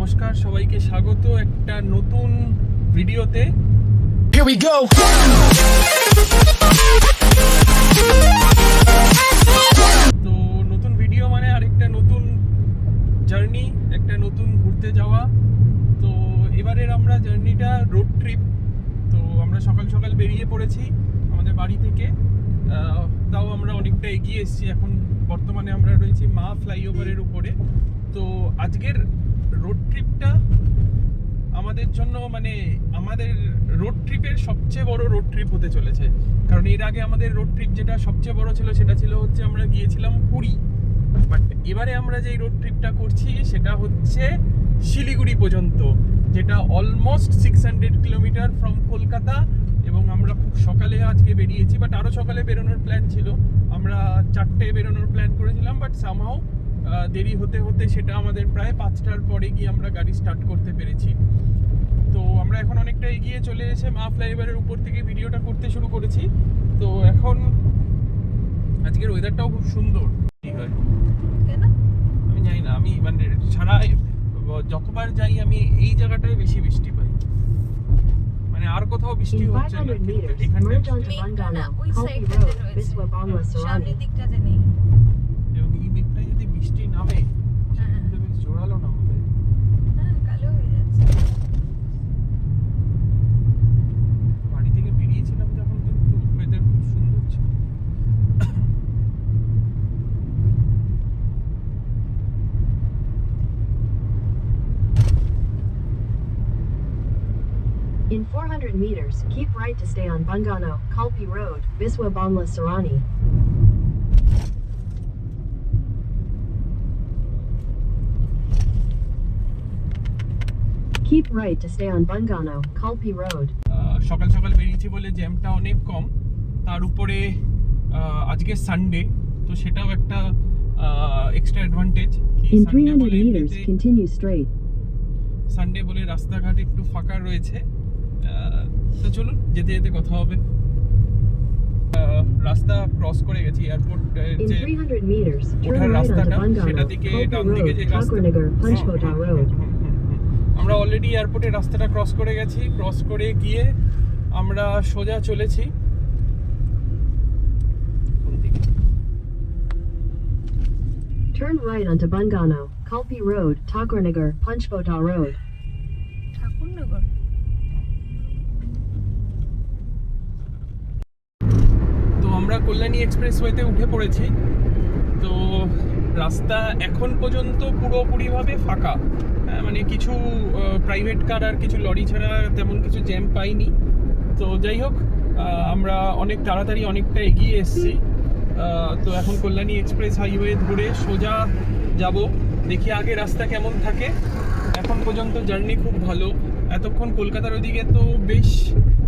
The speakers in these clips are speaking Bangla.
নমস্কার সবাইকে স্বাগত একটা নতুন ভিডিওতে। Here we go. তো নতুন ভিডিও মানে আরেকটা নতুন জার্নি, একটা নতুন ঘুরতে যাওয়া। তো এবারের আমরা জার্নিটা রোড ট্রিপ। তো আমরা সকাল সকাল বেরিয়ে পড়েছি আমাদের বাড়ি থেকে। তাও আমরা অনেকটা এগিয়ে এসেছি। এখন বর্তমানে আমরা রয়েছি মা ফ্লাইওভারের উপরে। তো আজকের রোড ট্রিপটা আমাদের জন্য মানে আমাদের রোড ট্রিপের সবচেয়ে বড় রোড ট্রিপ হতে চলেছে। কারণ এর আগে আমাদের রোড ট্রিপ যেটা সবচেয়ে বড় ছিল সেটা ছিল হচ্ছে আমরা গিয়েছিলাম পুরী। বাট এবারে আমরা যেই রোড ট্রিপটা করছি সেটা হচ্ছে শিলিগুড়ি পর্যন্ত, যেটা অলমোস্ট 600 কিলোমিটার ফ্রম কলকাতা। এবং আমরা খুব সকালে আজকে বেরিয়েছি, বাট আরও সকালে বেরোনোর প্ল্যান ছিল। আমরা 4টে বেরোনোর প্ল্যান করেছিলাম, বাট সামহাও দেরি হতে হতে সেটা আমাদের প্রায় 5টার পরে গিয়ে আমরা গাড়ি স্টার্ট করতে পেরেছি। তো আমরা এখন অনেকটা এগিয়ে চলে এসে মা ফ্লাইওভারের উপর থেকে ভিডিওটা করতে শুরু করেছি। তো এখন আজকের ওয়েদারটাও খুব সুন্দর। কি হয় কেন আমি জানি না, আমি মানে সারা যতবার যাই আমি এই জায়গাটায় বেশি বৃষ্টি পাই। মানে আর কোথাও বৃষ্টি হচ্ছে না, মেঘটা ওই সাইডটাতে রয়েছে, সামনের দিকটাতে নেই। এবং এই মেঘটা যদি বৃষ্টি নামে সেটা বেশ জোরালো নামবে। হ্যাঁ, কালো হয়ে যাচ্ছে। বাড়ি থেকে বেরিয়েছিলাম যখন, কিন্তু ওয়েদার খুব সুন্দর ছিল। In 400 meters, keep right to stay on Bungano, Kalpi Road, Biswa Bamla Sarani. Keep right to stay on Bungano, Kalpi Road. সকাল সকাল বেরিয়েছি বলে জ্যামটা অনেক কম। তার উপরে আজকে সানডে, তো সেটাও একটা extra advantage. In 300 meters, continue straight. Sunday বলে রাস্তাঘাট একটু ফাঁকা রয়েছে। তো চলুন যেতে যেতে কথা হবে। রাস্তা ক্রস করে গেছি এয়ারপোর্ট In যে 300 meters, turn ওঠার right onto রাস্তাটা সেটা Bungano, দিকে Kalpi ডান দিকে Road, যে রাস্তা। Takarnagar, Panchkota Road. আমরা অলরেডি এয়ারপোর্টের রাস্তাটা ক্রস করে গেছি। ক্রস করে গিয়ে আমরা সোজা চলেছি কোন দিকে? Turn right onto Bungano, Kalpi Road, Takarnagar, Panchkota Road. Thakurnagar. তো আমরা কল্যাণী এক্সপ্রেসওয়েতে উঠে পড়েছি। তো রাস্তা এখন পর্যন্ত পুরোপুরিভাবে ফাঁকা। মানে কিছু প্রাইভেট কার আর কিছু লরি ছাড়া তেমন কিছু জ্যাম পাইনি। তো যাই হোক, আমরা অনেক তাড়াতাড়ি অনেকটা এগিয়ে এসেছি। তো এখন কল্যাণী এক্সপ্রেস হাইওয়ে ধরে সোজা যাব, দেখি আগে রাস্তা কেমন থাকে। এখন পর্যন্ত জার্নি খুব ভালো। এতক্ষণ কলকাতার ওদিকে তো বেশ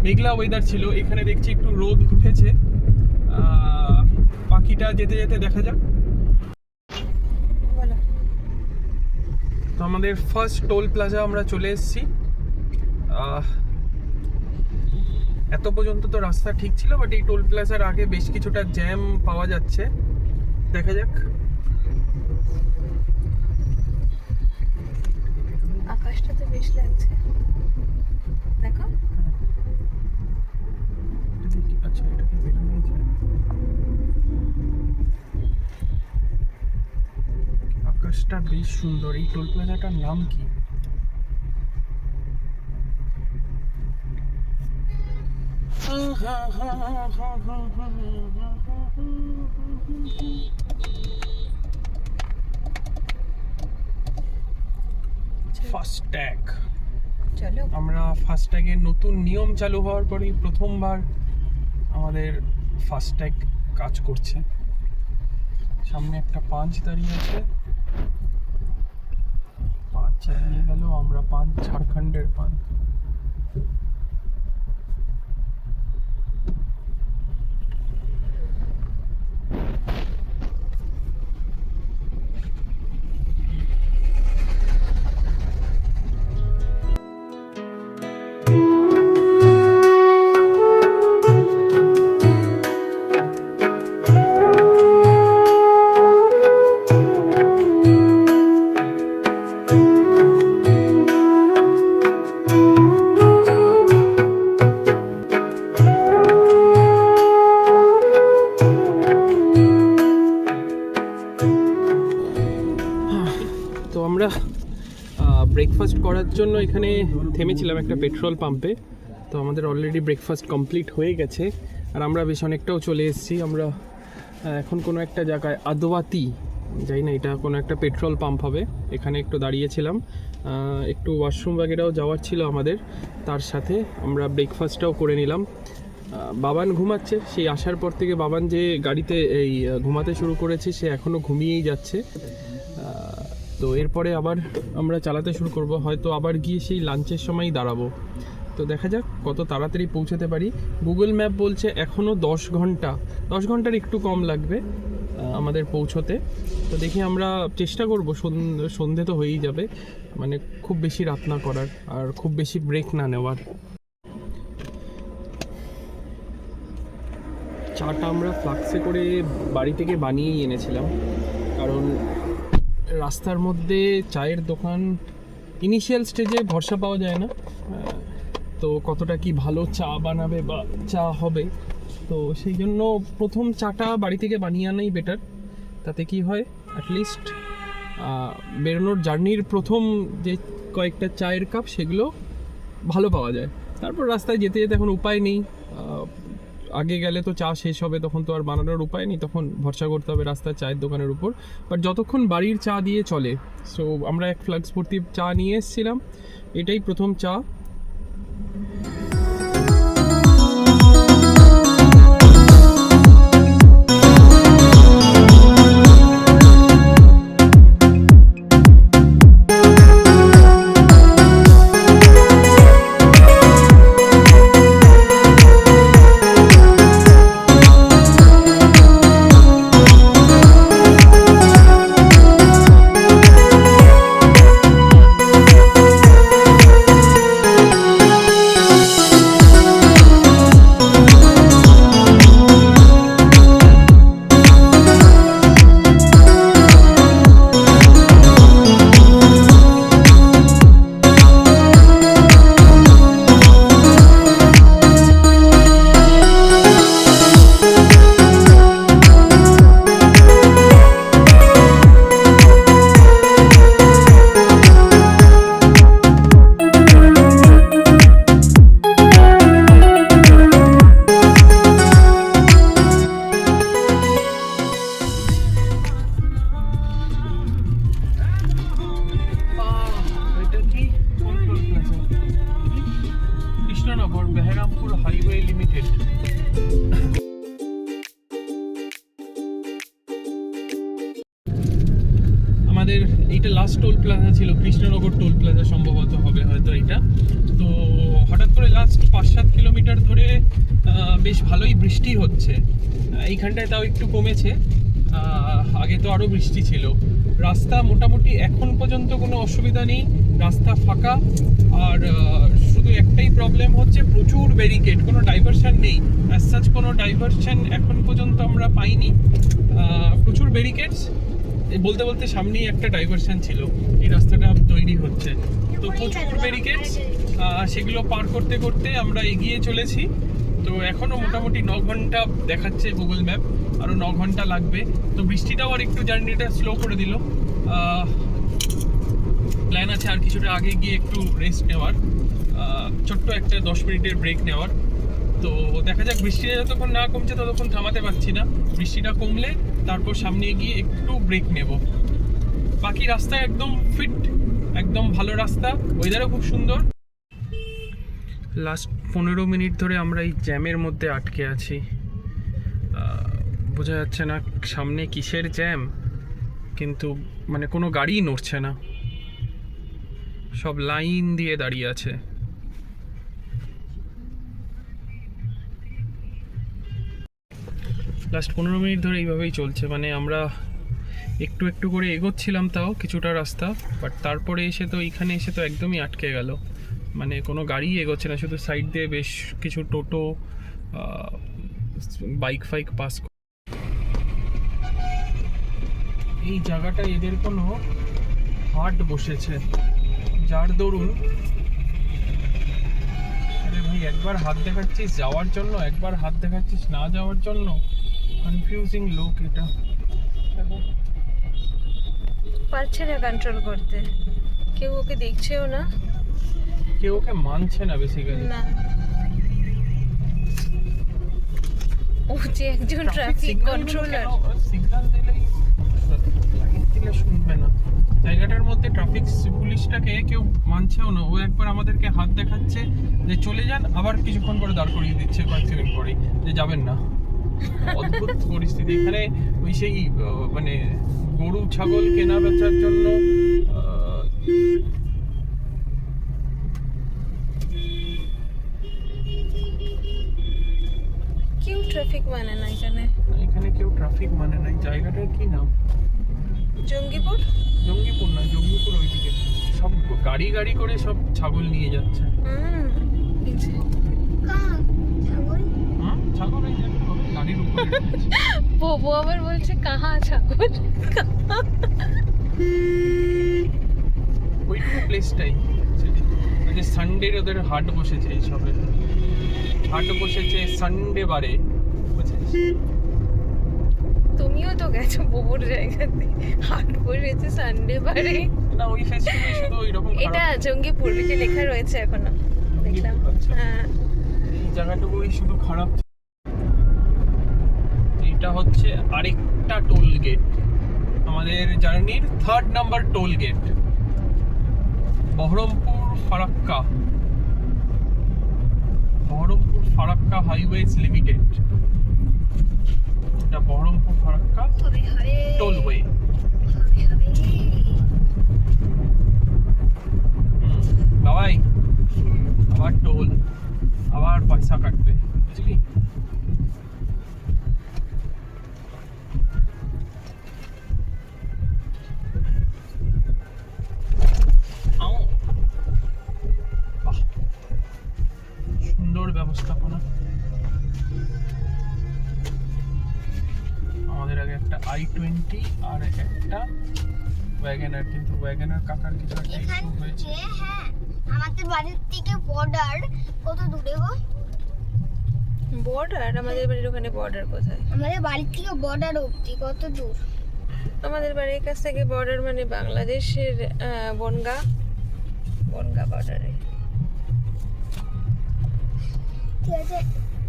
মেঘলা ওয়েদার ছিল, এখানে দেখছি একটু রোদ উঠেছে। বাকিটা যেতে যেতে দেখা যাক। বলো। তো আমাদের ফার্স্ট টোল প্লাজা আমরা চলে এসেছি। এত পর্যন্ত তো রাস্তা ঠিক ছিল, বাট এই টোল প্লাজার আগে বেশ কিছুটা জ্যাম পাওয়া যাচ্ছে। দেখা যাক। আকাশটা তো বেশ লাগছে, দেখো। আচ্ছা, এটা কি বেরোনো হয়েছে? আকাশটা বেশ সুন্দর। এই টোল প্লাজাটার নাম কি? ফাস্ট্যাগ। চলো। আমরা ফাস্ট্যাগের নতুন নিয়ম চালু হওয়ার পরেই প্রথমবার আমাদের ফাস্ট্যাগ কাজ করছে। সামনে একটা পাঁচ দাঁড়িয়ে আছে, পাঁচ চালিয়ে গেল। আমরা পাঁচ, ঝাড়খণ্ডের পাঁচ। আমরা ব্রেকফাস্ট করার জন্য এখানে থেমেছিলাম একটা পেট্রোল পাম্পে। তো আমাদের অলরেডি ব্রেকফাস্ট কমপ্লিট হয়ে গেছে আর আমরা বেশ অনেকটাও চলে এসেছি। আমরা এখন কোনো একটা জায়গায় আদোয়াতি, যাই না, এটা কোনো একটা পেট্রোল পাম্প হবে, এখানে একটু দাঁড়িয়েছিলাম। একটু ওয়াশরুম বাগেরাও যাওয়ার ছিল আমাদের, তার সাথে আমরা ব্রেকফাস্টটাও করে নিলাম। বাবান ঘুমাচ্ছে, সেই আসার পর থেকে বাবান যে গাড়িতে এই ঘুমাতে শুরু করেছে সে এখনও ঘুমিয়েই যাচ্ছে। তো এরপরে আবার আমরা চালাতে শুরু করব, হয়তো আবার গিয়ে সেই লাঞ্চের সময়ই দাঁড়াবো। তো দেখা যাক কত তাড়াতাড়ি পৌঁছাতে পারি। গুগল ম্যাপ বলছে এখনও 10 ঘন্টা, 10 ঘন্টার একটু কম লাগবে আমাদের পৌঁছতে। তো দেখি আমরা চেষ্টা করব, সন্ধে তো হয়েই যাবে, মানে খুব বেশি রাত না করার আর খুব বেশি ব্রেক না নেওয়ার। চাটা আমরা ফ্লাক্সে করে বাড়ি থেকে বানিয়েই এনেছিলাম, কারণ রাস্তার মধ্যে চায়ের দোকান ইনিশিয়াল স্টেজে ভরসা পাওয়া যায় না, তো কতটা কি ভালো চা বানাবে বা চা হবে। তো সেই জন্য প্রথম চাটা বাড়ি থেকে বানিয়ে আনাই বেটার। তাতে কি হয়, অ্যাটলিস্ট বেরোনোর জার্নির প্রথম যে কয়েকটা চায়ের কাপ সেগুলো ভালো পাওয়া যায়। তারপর রাস্তায় যেতে যেতে এখন উপায় নেই, আগে গেলে তো চা শেষ হবে, তখন তো আর বানানোর উপায় নেই, তখন ভরসা করতে হবে রাস্তার চায়ের দোকানের উপর। বাট যতক্ষণ বাড়ির চা দিয়ে চলে, সো আমরা এক ফ্লাক্স ভর্তি চা নিয়ে এসেছিলাম, এটাই প্রথম চা। Krishnanagar Berhampore highway limited. আমাদের এইটা লাস্ট টোল প্লাজা ছিল, কৃষ্ণনগর টোল প্লাজা সম্ভবত হবে হয়তো এইটা। তো হঠাৎ করে লাস্ট 5-7 কিলোমিটার ধরে বেশ ভালোই বৃষ্টি হচ্ছে, এইখানটায় তাও একটু কমেছে, আগে তো আরও বৃষ্টি ছিল। রাস্তা মোটামুটি এখন পর্যন্ত কোনো অসুবিধা নেই, রাস্তা ফাঁকা। আর শুধু একটাই প্রবলেম হচ্ছে প্রচুর ব্যারিকেড, কোনো ডাইভারশন নেই, অ্যাজ সাচ কোনো ডাইভারশন এখন পর্যন্ত আমরা পাইনি। প্রচুর ব্যারিকেডস, বলতে বলতে সামনেই একটা ডাইভারশন ছিল, এই রাস্তাটা তৈরি হচ্ছে, তো প্রচুর ব্যারিকেডস, সেগুলো পার করতে করতে আমরা এগিয়ে চলেছি। তো এখনও মোটামুটি 9 ঘন্টা দেখাচ্ছে গুগল ম্যাপ, আরও 9 ঘন্টা লাগবে। তো বৃষ্টিটাও আর একটু জার্নিটা স্লো করে দিল। প্ল্যান আছে আর কিছুটা আগে গিয়ে একটু রেস্ট নেওয়ার, ছোট্ট একটা 10 মিনিটের ব্রেক নেওয়ার। তো দেখা যাক, বৃষ্টিটা যতক্ষণ না কমছে ততক্ষণ থামাতে পারছি না, বৃষ্টিটা কমলে তারপর সামনে গিয়ে একটু ব্রেক নেব। বাকি রাস্তা একদম ফিট, একদম ভালো রাস্তা, ওয়েদারও খুব সুন্দর। লাস্ট 15 মিনিট ধরে আমরা এই জ্যামের মধ্যে আটকে আছি, বোঝা যাচ্ছে না সামনে কিসের জ্যাম, কিন্তু মানে কোনো গাড়িই নড়ছে না, সব লাইন দিয়ে দাঁড়িয়ে আছে। লাস্ট 15 মিনিট ধরে এইভাবেই চলছে, মানে আমরা একটু একটু করে এগোচ্ছিলাম তাও কিছুটা রাস্তা, বাট তারপরে এসে তো এইখানে এসে তো একদমই আটকে গেল, মানে কোনো গাড়ি এগোচ্ছে না, শুধু সাইড দিয়ে বেশ কিছু টোটো বাইক ফাইক পাস। এই জায়গাটায় এদের কোনো হাট বসেছে, যার দরুন, আরে ভাই একবার হাত দেখাচ্ছিস যাওয়ার জন্য, একবার হাত দেখাচ্ছিস না যাওয়ার জন্য, কনফিউজিং লোক এটা। পারছে না কন্ট্রোল করতে, কেউ ওকে দেখছেও না। কেউ ওকে মানছে না বেসিক্যালি। না, ও যে একজন ট্রাফিক কন্ট্রোলার। সিগন্যাল দিলেই লাইট দিলে শুনবে না। জায়গাটার মধ্যে ট্রাফিক পুলিশটাকে কেউ মানছেও না। ও একবার আমাদেরকে হাত দেখাচ্ছে যে চলে যান, আবার কিছুক্ষণ পরে দাঁড় করিয়ে দিচ্ছে কয়েক সেকেন্ড পরেই যে যাবেন না। অদ্ভুত পরিস্থিতি এখানে। ওই সেই মানে গরু ছাগল কেনা বেচার জন্য কেউ ট্রাফিক মানে না এখানে। এখানে কেউ ট্রাফিক মানে না। এই জায়গাটার কি নাম? জঙ্গিপুর। জঙ্গিপুর না, জঙ্গিপুর ওইদিকে সব গাড়ি গাড়ি করে সব ছাগল নিয়ে যাচ্ছে। এই যে ছাগল এই জায়গায় হবে, গাড়ির উপরে রেখেছে। বউ আবার বলছে কাহা ছাগল। ওইটুকু প্লেসটাই আজকে সানডে ওদের হাট বসেছে। এইসবের হাট বসেছে সানডে বারে, বুঝেছিস? তুমিও তো গেছো বউর জায়গাতে, হাট বসেছে সানডে বারে। না, ওই ফেস্টিভ্যাল শুধু ওইরকম। এটা জঙ্গিপুর, এটা লেখা রয়েছে এখনো, দেখলাম। আচ্ছা। হ্যাঁ, এই জায়গাটুকুই শুধু খারাপ। এটা হচ্ছে আরেকটা টোল গেট, আমাদের জার্নির 3rd number toll gate, Baharampur Farakka. Baharampur Farakka highways limited. এটা বহরমপুর ফারাক্কা টোলওয়ে। বাবাই আবার টোল, আবার পয়সা কাটবে, বুঝলি? সুন্দর ব্যবস্থাপনা। আমাদের আগে একটা i20 আর একটা ওয়াগনার, কিন্তু ওয়াগনার কাকার কিছু একটা ইস্যু হয়েছে। হ্যাঁ, আমাদের বাড়ির থেকে বর্ডার কত দূরে গো? বর্ডার? আমাদের বাড়ির ওখানে বর্ডার কোথায়? আমাদের বাড়ির থেকে বর্ডার অবধি কত দূর? আমাদের বাড়ির কাছ থেকে বর্ডার মানে বাংলাদেশের বনগাঁ বর্ডারে। ঠিক আছে,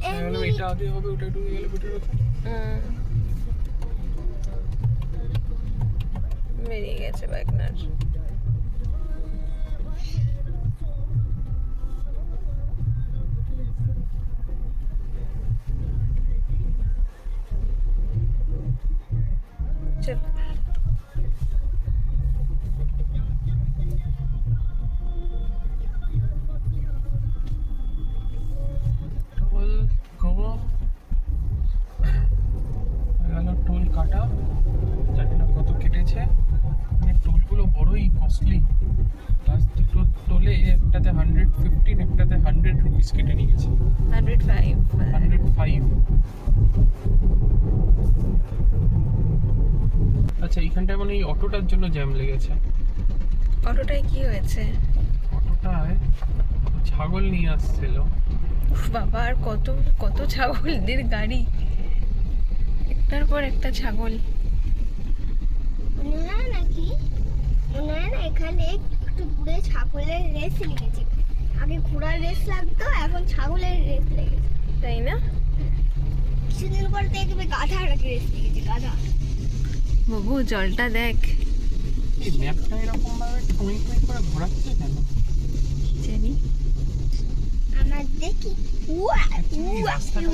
তাহলে এটা আগে হবে, ওটা একটু গেলে বেটার হতো। বেরিয়ে গেছে বাইকনার। চল। টোল টোল কাটা, জানি না কত কেটেছে। মানে টোলগুলো বড়ই কস্টলি। লাস্ট দুটো টোলে একটাতে 115, একটাতে 100 রুপিস কেটে নিয়েছে। 105। 105। আচ্ছা, এইখানটায় মানে এই অটোটার জন্য জ্যাম লেগেছে। অটোটায় কি হয়েছে? অটোটায় ছাগল নিয়ে আসছিল। উফ বাবা, আর কত কত ছাগলদের গাড়ি, একটার পর একটা ছাগল। মনে হয় নাকি, মনে হয় না এখানে একটু দূরে ছাগলের রেস লেগেছে। আগে ঘোড়ার রেস লাগতো, এখন ছাগলের রেস লেগেছে। তাই না? কিছুদিন পর দেখবে গাধার রেস লেগেছে, গাধা। বাবু জলটা দেখ। এই ম্যাপটা এরকম ভাবে টুই টুই করে ঘোরাচ্ছে কেন? জানি। আমরা দেখি রাস্তাটা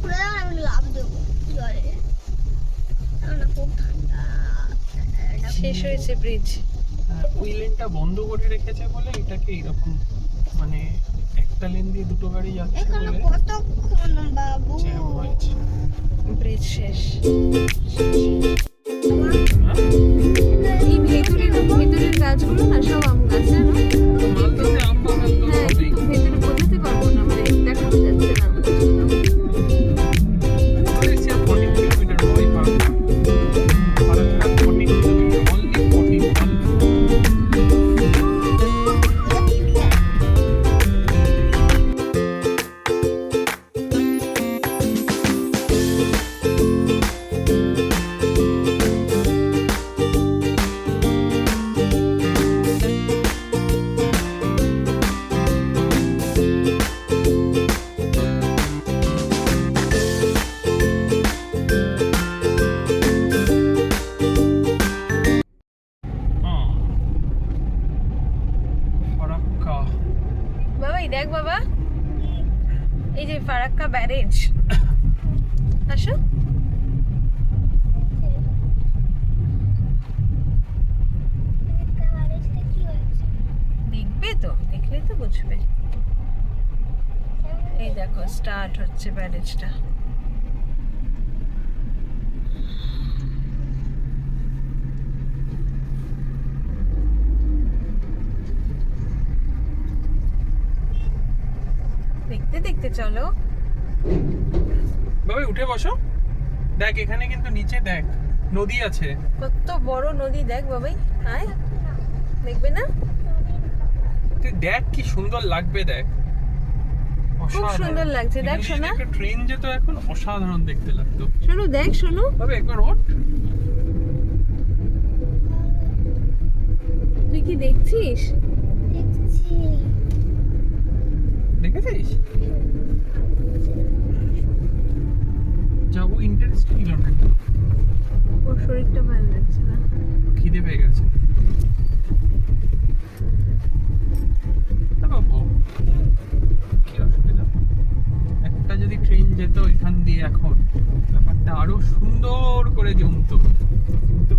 খুলে দাও, আমি লাভ দেবো জলে। খুব ঠান্ডা। শেষ হয়েছে ব্রিজ। ওই লেনটা বন্ধ করে রেখেছে বলে এটাকে এরকম, মানে একটা লেন দিয়ে দুটো গাড়ি যাচ্ছে এখানে বলে কতক্ষণ বাবু? জ্যাম হয়েছে। ব্রিজ শেষ। হ্যাঁ? এই ভেতরের গাছগুলো না সব আম গাছ, জানো? মালদাতে আম বাগান তো হ্যাঁ, হবেই। কিন্তু ভেতরে বোঝাতে পারবো না, মানে দেখানো যাচ্ছে না আমাদের জন্য। Malaysia 40 kilometer away from Farakka, 40 kilometer, only 41. আসবে। এই দেখো স্টার্ট হচ্ছে ব্যারেজটা। দেখতে দেখতে চলো। বাবা উঠে বসো, দেখ এখানে কিন্তু নিচে দেখ নদী আছে। কত বড় নদী দেখ বাবাই, আয় দেখবে না? তুই দেখ কি সুন্দর লাগবে, দেখ খুব সুন্দর লাগছে, দেখ সোনা। একটা ট্রেন যেত এখন অসাধারণ দেখতে লাগতো। শোনো দেখ, শোনো তবে একবার ওঠ। তুই কি দেখছিস? দেখছি। দেখেছিস? যাবো, ইন্টারেস্ট নিল না, ওর শরীরটা ভালো লাগছে না। খিদে পেয়ে গেছে। বাবু কি অসুবিধা, একটা যদি ট্রেন যেত এখান দিয়ে এখন ব্যাপারটা আরো সুন্দর করে জমতো, কিন্তু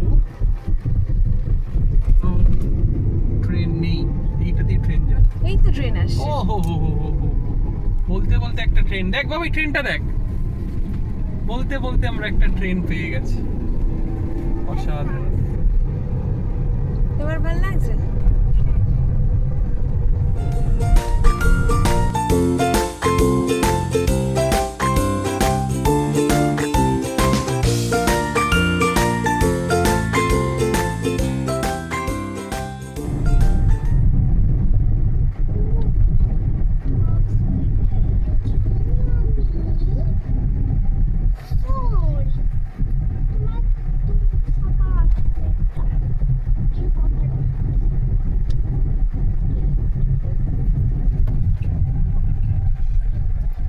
ট্রেন নেই। এইটা দিয়ে ট্রেন যায়। এই তো ট্রেন আসছে। ও হো হো হো হো হো। বলতে বলতে একটা ট্রেন, দেখ বাবা এই ট্রেনটা দেখ, বলতে বলতে আমরা একটা ট্রেন পেয়ে গেছি। অসাধারণ। তোমার ভালো লাগছে?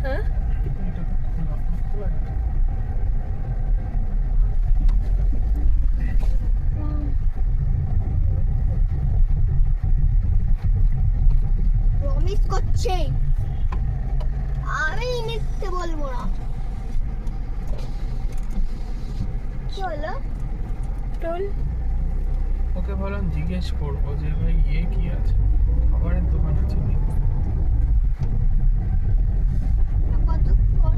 হ্যাঁ প্রমিস করছে আমি মিথ্যে বলবো না। কি হলো? টোল। ওকে বললাম জিজ্ঞেস করবো যে ভাই ইয়ে কি আছে, খাবারের দোকান আছে নাকি? কতক্ষণ?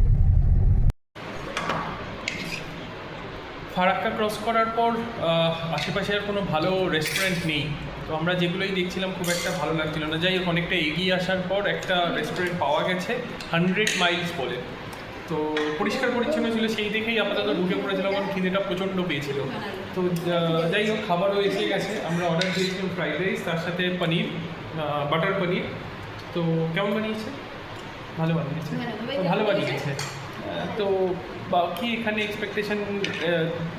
ফারাক্কা ক্রস করার পর আশেপাশে আর কোনো ভালো রেস্টুরেন্ট নেই, তো আমরা যেগুলোই দেখছিলাম খুব একটা ভালো লাগছিল না। যাই হোক, অনেকটা এগিয়ে আসার পর একটা রেস্টুরেন্ট পাওয়া গেছে 100 মাইলস বলে। তো পরিষ্কার পরিচ্ছন্ন ছিল, সেই দেখেই আপাতত ঢুকে পড়েছিলাম, কারণ খিদেটা প্রচণ্ড পেয়েছিল। তো যাই হোক, খাবারও এসে গেছে। আমরা অর্ডার দিয়েছিলাম ফ্রাইড রাইস, তার সাথে পনির, বাটার পনির। তো কেমন বানিয়েছে? ভালো বানিয়েছে, তো ভালো বানিয়েছে। তো বাকি এখানে এক্সপেকটেশন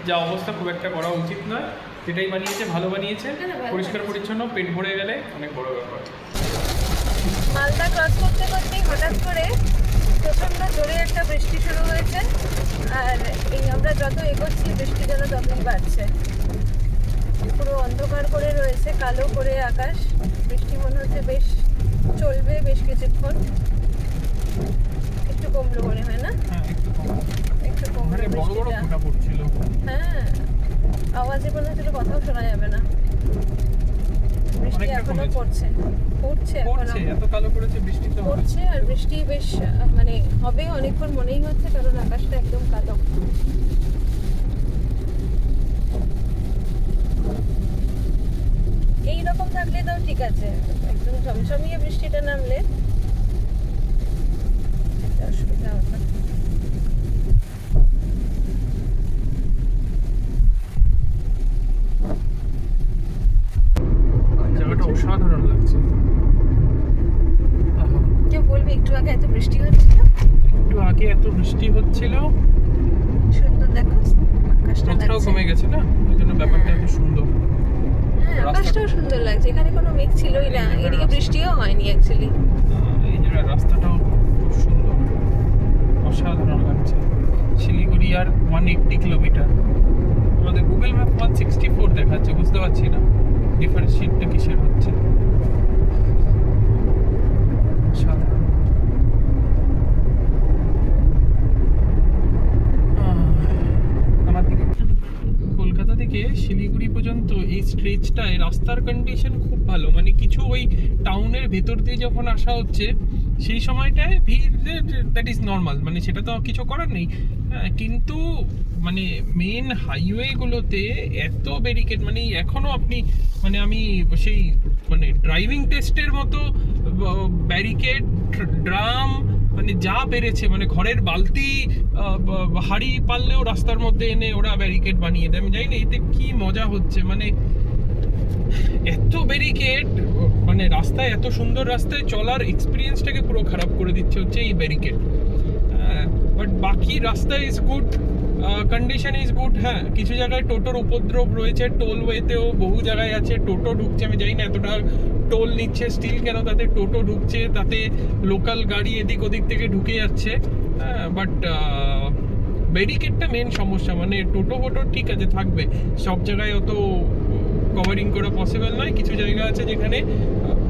যা অবস্থা খুব একটা করা উচিত নয়, যেটাই বানিয়েছে ভালো বানিয়েছে, পরিষ্কার পরিচ্ছন্ন, পেট ভরে গেলে অনেক বড় ব্যাপার। মালদা ক্রস করতে করতেই হঠাৎ করে প্রচণ্ড জোরে একটা বৃষ্টি শুরু হয়েছে, আর এই আমরা যত এগোচ্ছি বৃষ্টি যেন ততই বাড়ছে। পুরো অন্ধকার করে রয়েছে, কালো করে আকাশ। বৃষ্টি মনে হচ্ছে বেশ চলবে বেশ কিছুক্ষণ। একটু কমলো মনে হয় না? হ্যাঁ একটু কম, একটু কমলো বড় বড় বৃষ্টিটা। ফোঁটা পড়ছিল। হ্যাঁ, আওয়াজে মনে হচ্ছিল কথাও শোনা যাবে না। বৃষ্টি অনেকটা এখনো কমেছে। পড়ছে, পড়ছে এখনো পড়ছে, এত কালো করেছে বৃষ্টি তো হবে। পড়ছে, আর বৃষ্টি বেশ মানে হবে অনেকক্ষণ মনেই হচ্ছে, কারণ আকাশটা একদম কালো। এইরকম থাকলে তাও ঠিক আছে, একদম ঝমঝমিয়ে বৃষ্টিটা নামলে একটা অসুবিধা হবে। জায়গাটা অসাধারণ লাগছে। আহা, কেউ বলবে একটু আগে এত বৃষ্টি হচ্ছিল, একটু আগে এত বৃষ্টি হচ্ছিল, সুন্দর দেখো আকাশটা রোদটাও লাগছে। কমে গেছে না, ওই জন্য ব্যাপারটা এত সুন্দর। হ্যাঁ, আকাশটাও সুন্দর লাগছে, এখানে কোনো মেঘ ছিলই না, এদিকে বৃষ্টিও হয়নি অ্যাকচুয়ালি। এই যে রাস্তাটাও খুব সুন্দর, অসাধারণ লাগছে। শিলিগুড়ি আর 180 কিলোমিটার, আমাদের গুগল ম্যাপ 164 দেখাচ্ছে, বুঝতে পারছি না ডিফারেন্সিয়েটটা কিসের হচ্ছে। অসাধারণ। আমার দিকে কলকাতা থেকে শিলিগুড়ি পর্যন্ত এই স্ট্রেচটায় রাস্তার কন্ডিশন খুব ভালো, মানে কিছু ওই টাউনের ভেতর দিয়ে যখন আসা হচ্ছে সেই সময়টায় ভিড় দ্যাট ইজ নর্মাল, মানে সেটা তো কিছু করার নেই। কিন্তু মানে মেন হাইওয়েগুলোতে এত ব্যারিকেড, মানে এখনো আপনি মানে আমি সেই মানে ড্রাইভিং টেস্টের মতো ব্যারিকেড, ড্রাম, মানে যা পেরেছে, মানে ঘরের বালতি হাড়ি পারলেও রাস্তার মধ্যে এনে ওরা ব্যারিকেড বানিয়ে দেয়। আমি জানি না এতে কি মজা হচ্ছে, মানে এত ব্যারিকেড, মানে রাস্তায় এত সুন্দর রাস্তায় চলার এক্সপিরিয়েন্সটাকে পুরো খারাপ করে দিচ্ছে হচ্ছে এই ব্যারিকেড। বাট বাকি রাস্তা is good, condition is good. হ্যাঁ, কিছু জায়গায় টোটোর উপদ্রব রয়েছে, টোলওয়েতেও বহু জায়গায় আছে টোটো ঢুকছে, আমি জানি না এতটা টোল নিচ্ছে স্টিল কেন, তাতে টোটো ঢুকছে, তাতে লোকাল গাড়ি এদিক ওদিক থেকে ঢুকে যাচ্ছে। বাট ব্যারিকেডটা মেন সমস্যা, মানে টোটো ফোটো ঠিক আছে থাকবে, সব জায়গায় অত কভারিং করা পসিবল নয়, কিছু জায়গা আছে যেখানে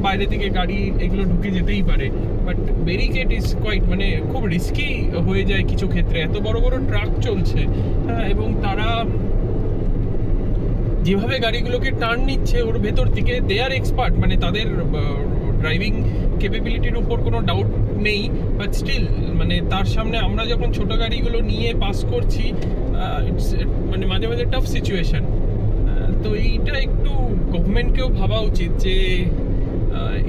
বাইরে থেকে গাড়ি এগুলো ঢুকে যেতেই পারে। বাট ব্যারিকেড ইজ কোয়াইট, মানে খুব রিস্কি হয়ে যায় কিছু ক্ষেত্রে, এত বড় বড় ট্রাক চলছে। এবং তারা যেভাবে গাড়িগুলোকে টার্ন নিচ্ছে ওর ভেতর থেকে, দে আর এক্সপার্ট, মানে তাদের ড্রাইভিং ক্যাপাবিলিটির উপর কোনো ডাউট নেই, বাট স্টিল মানে তার সামনে আমরা যখন ছোট গাড়িগুলো নিয়ে পাস করছি, ইটস মানে মাঝে মাঝে টাফ সিচুয়েশন। তো এইটা একটু গভর্নমেন্টকেও ভাবা উচিত যে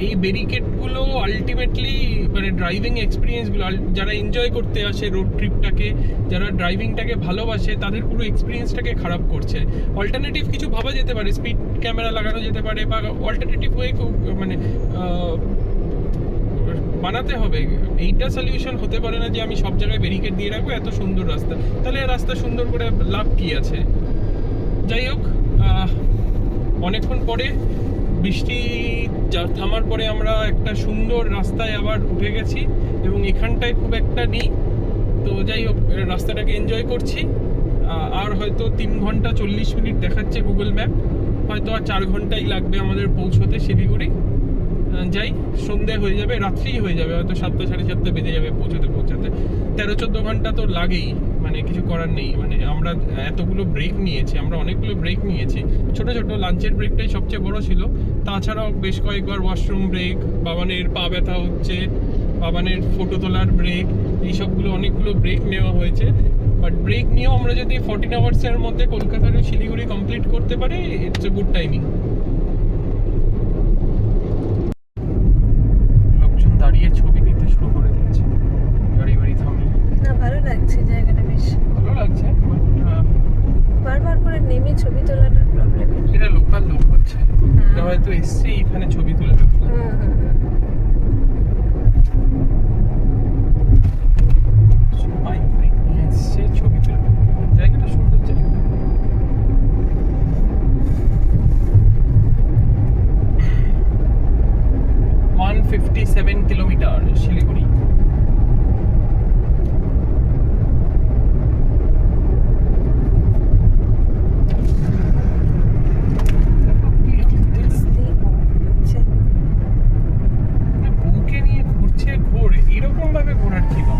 এই ব্যারিকেডগুলো আলটিমেটলি মানে ড্রাইভিং এক্সপিরিয়েন্সগুলো, যারা এনজয় করতে আসে রোড ট্রিপটাকে, যারা ড্রাইভিংটাকে ভালোবাসে, তাদের পুরো এক্সপিরিয়েন্সটাকে খারাপ করছে। অল্টারনেটিভ কিছু ভাবা যেতে পারে, স্পিড ক্যামেরা লাগানো যেতে পারে, বা অল্টারনেটিভ ওয়ে মানে বানাতে হবে। এইটা সলিউশন হতে পারে না যে আমি সব জায়গায় ব্যারিকেড দিয়ে রাখবো, এত সুন্দর রাস্তা, তাহলে রাস্তা সুন্দর করে লাভ কি আছে। যাই হোক, অনেকক্ষণ পরে বৃষ্টি থামার পরে আমরা একটা সুন্দর রাস্তায় আবার উঠে গেছি, এবং এখানটায় খুব একটা নেই। তো যাই হোক, রাস্তাটাকে এনজয় করছি। আর হয়তো 3 ঘন্টা 40 মিনিট দেখাচ্ছে গুগল ম্যাপ, হয়তো আর 4 ঘন্টাই লাগবে আমাদের পৌঁছতে শিলিগুড়ি। যাই, সন্ধে হয়ে যাবে, রাত্রিই হয়ে যাবে, হয়তো 7টা 7:30 বেজে যাবে পৌঁছতে 13-14 ঘন্টা তো লাগেই, মানে কিছু করার নেই। মানে আমরা এতগুলো ব্রেক নিয়েছি, আমরা অনেকগুলো ব্রেক নিয়েছি, ছোট ছোট লাঞ্চের ব্রেকটাই সবচেয়ে বড় ছিল, তাছাড়াও বেশ কয়েকবার ওয়াশরুম ব্রেক, বাবানের পা ব্যথা হচ্ছে, বাবানের ফটো তোলার ব্রেক, এইসবগুলো অনেকগুলো ব্রেক নেওয়া হয়েছে। বাট ব্রেক নিয়েও আমরা যদি 14 আওয়ার্সের মধ্যে কলকাতার শিলিগুড়ি কমপ্লিট করতে পারি, ইটস এ গুড টাইমিং। লোকজন দাঁড়িয়ে ছবি নিতে শুরু করে দিয়েছে, গাড়ি বাড়ি থামলে। না, ভালো লাগছে জায়গাটা, বেশ ভালো লাগছে, বারবার করে নেমে ছবি তোলাটা প্রবলেম। এটা লোকাল লোক হচ্ছে, এটা হয়তো এসছে এখানে ছবি তুলবে। সবাই এসছে ছবি তুলবে, জায়গাটা সুন্দর জায়গা। $157 কিলোমিটার শিলিগুড়ি। বউকে নিয়ে ঘুরছে, ঘোরে এরকম ভাবে ঘোরার কি বা?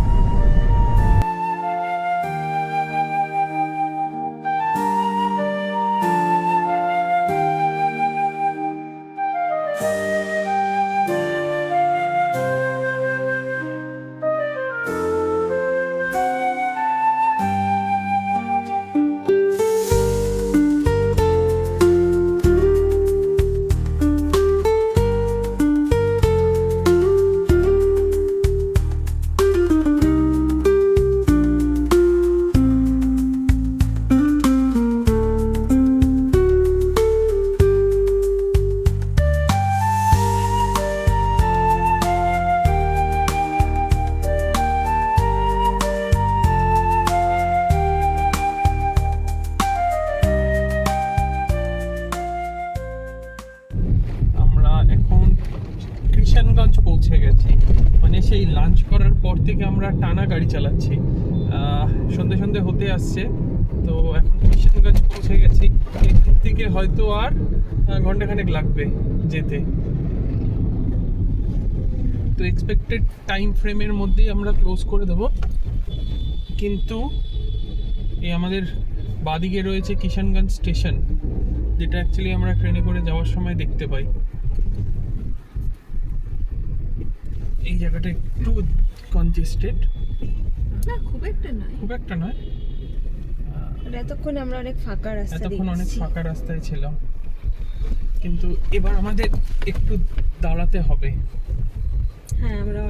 কিষানগঞ্জ পৌঁছে গেছি, মানে সেই লাঞ্চ করার পর থেকে আমরা টানা গাড়ি চালাচ্ছি, সন্ধে সন্ধে হতে আসছে। তো এখন কিষানগঞ্জ পৌঁছে গেছি, এখান থেকে হয়তো আর ঘন্টাখানেক লাগবে যেতে। তো এক্সপেক্টেড টাইম ফ্রেমের মধ্যেই আমরা ক্লোজ করে দেব। কিন্তু এই আমাদের বাদিকে রয়েছে কিষানগঞ্জ স্টেশন, যেটা অ্যাকচুয়ালি আমরা ট্রেনে করে যাওয়ার সময় দেখতে পাই। এই জায়গাটা একটু কনজেস্টেড, না খুব একটা নয়, খুব একটা নয়। আর এতক্ষণ আমরা অনেক ফাঁকা রাস্তা এতক্ষণ অনেক দেখছি। ফাঁকা রাস্তায় ছিলাম, কিন্তু এবার আমাদের একটু দাঁড়াতে হবে। হ্যাঁ, আমরা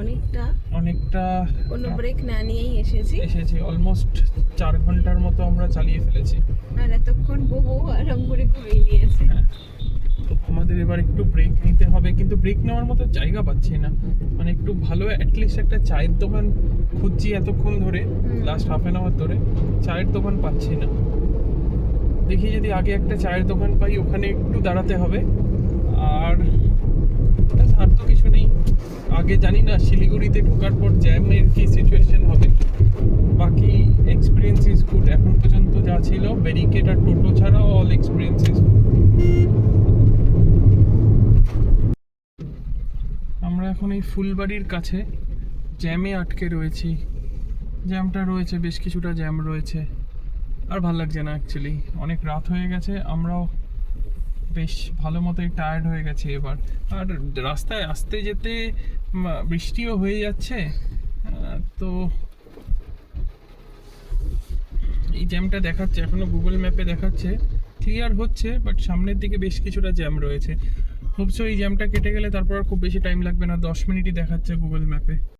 অনেকটা কোনো ব্রেক না নিয়েই এসেছি অলমোস্ট 4 ঘন্টার মতো আমরা চালিয়ে ফেলেছি। আর এতক্ষণ বহু আরাম করে ঘুমিয়ে নিয়েছে। হ্যাঁ, তো আমাদের এবার একটু ব্রেক নিতে হবে, কিন্তু ব্রেক নেওয়ার মতো জায়গা পাচ্ছি না। মানে একটু ভালো অ্যাটলিস্ট একটা চায়ের দোকান খুঁজছি এতক্ষণ ধরে, লাস্ট হাফ অ্যান আওয়ার ধরে চায়ের দোকান পাচ্ছি না। দেখি যদি আগে একটা চায়ের দোকান পাই, ওখানে একটু দাঁড়াতে হবে। আর আর তো কিছু নেই। আগে জানি না শিলিগুড়িতে ঢোকার পর জ্যামের কি সিচুয়েশন হবে, বাকি এক্সপিরিয়েন্স ইজ গুড। এখন পর্যন্ত যা ছিল ব্যারিকেড আর টোটো ছাড়া অল এক্সপিরিয়েন্স ইজ গুড। আমরা এখন এই ফুলবাড়ির কাছে জ্যামে আটকে রয়েছি। জ্যামটা রয়েছে, বেশ কিছুটা জ্যাম রয়েছে, আর ভালো লাগছে না অ্যাকচুয়ালি। অনেক রাত হয়ে গেছে, আমরাও বেশ ভালো মতোই টায়ার্ড হয়ে গেছে এবার। আর রাস্তায় আসতে যেতে বৃষ্টিও হয়ে যাচ্ছে, তো এই জ্যামটা দেখাচ্ছে, এখনো গুগল ম্যাপে দেখাচ্ছে ক্লিয়ার হচ্ছে, বাট সামনের দিকে বেশ কিছুটা জ্যাম রয়েছে। হোপসো এই জ্যামটা কেটে গেলে তারপর আর খুব বেশি টাইম লাগবে না, 10 মিনিটই দেখাচ্ছে গুগল ম্যাপে।